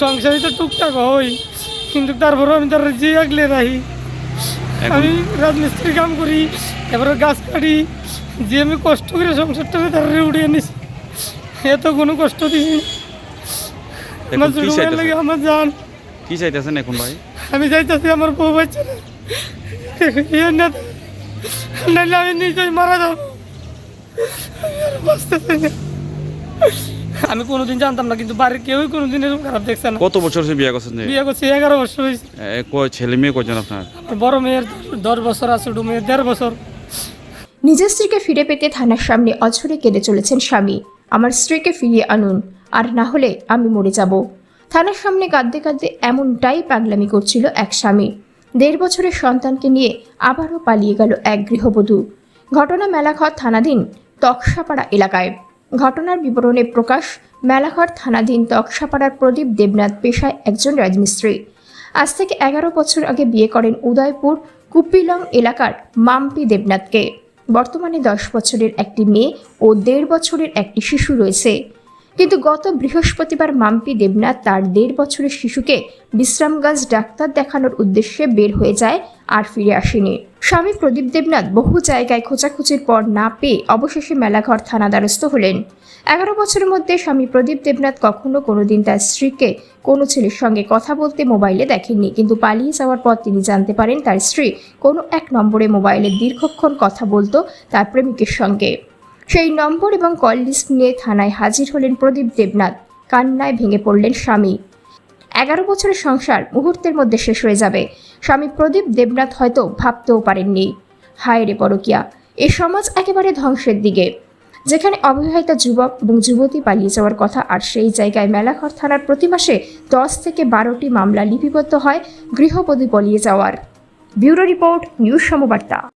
সংসারে তো টুকটাক হয়, কিন্তু তারপরেও আমি তার যে আগলে রাখি। আমি রাজমিস্ত্রি কাম করি, এবারে গাছ কাটি, যে আমি কষ্ট করে সংসারটাকে তার উড়িয়ে নিছি, এত কোনো কষ্ট দিছি না। আমার ছোট ভাইয়ের লাগে আমার জান। কি চাইতেছেন এখন ভাই? আমি চাইতেছি আমার বউ বাচ্চা নাইলে আমি নিজেই মারা যাবো। আমি আর বাঁচতে চাই না। আমি কোনোদিন জানতাম না, কিন্তু বাড়ির কেউই কোনোদিন এরকম খারাপ দেখছে না। কত বছর সে বিয়ে করছেন? বিয়ে করছি 11 বছর হয়েছে। ছেলে মেয়ে কয়জন আপনার? আমার বড় মেয়ের 10 বছর আর ছোট মেয়ের 1.5 বছর। নিজের স্ত্রীকে ফিরে পেতে থানার সামনে অঝরে কেঁদে চলেছেন স্বামী। আমার স্ত্রীকে ফিরিয়ে আনুন, আর না হলে আমি মরে যাব। থানার সামনে কাঁদতে কাঁদতে এমনটাই পাগলামি করছিল এক স্বামী। 1.5 বছরের সন্তানকে নিয়ে আবারও পালিয়ে গেল এক গৃহবধূ। ঘটনা মেলাঘর থানাধীন তকসাপাড়া এলাকায়। ঘটনার বিবরণে প্রকাশ, মেলাঘর থানাধীন তকসাপাড়ার প্রদীপ দেবনাথ পেশায় একজন রাজমিস্ত্রি। আজ থেকে 11 বছর আগে বিয়ে করেন উদয়পুর কুপিলং এলাকার মাম্পি দেবনাথকে। বর্তমানে 10 বছরের একটি মেয়ে ও 1.5 বছরের একটি শিশু রয়েছে। কিন্তু গত বৃহস্পতিবার মাম্পি দেবনাথ তার 1.5 বছরের শিশুকে বিশ্রামগঞ্জ ডাক্তার দেখানোর উদ্দেশ্যে বের হয়ে যায়, আর ফিরে আসেনি। স্বামী প্রদীপ দেবনাথ বহু জায়গায় খোঁজাখুঁজির পর না পেয়ে অবশেষে মেলাঘর থানা দ্বারস্থ হলেন। 11 বছরের মধ্যে স্বামী প্রদীপ দেবনাথ কখনো কোনোদিন তার স্ত্রীকে কোনো ছেলের সঙ্গে কথা বলতে মোবাইলে দেখেননি, কিন্তু পালিয়ে যাওয়ার পর তিনি জানতে পারেন তার স্ত্রী কোনো এক নম্বরে মোবাইলে দীর্ঘক্ষণ কথা বলতো তার প্রেমিকের সঙ্গে। সেই নম্বর এবং কল লিস্ট নিয়ে থানায় হাজির হলেন প্রদীপ দেবনাথ। কান্নায় ভেঙে পড়লেন স্বামী। 11 বছরের সংসার মুহূর্তের মধ্যে শেষ হয়ে যাবে, স্বামী প্রদীপ দেবনাথ হয়তো ভাবতেও পারেননি। হায় রে পরকীয়া, এ সমাজ একেবারে ধ্বংসের দিকে, যেখানে অবিবাহিত যুবক এবং যুবতী পালিয়ে যাওয়ার কথা, আর সেই জায়গায় মেলাঘর থানার প্রতি মাসে 10 থেকে 12টি মামলা লিপিবদ্ধ হয় গৃহবধূ পালিয়ে যাওয়ার। Bureau report, news সমবার্তা।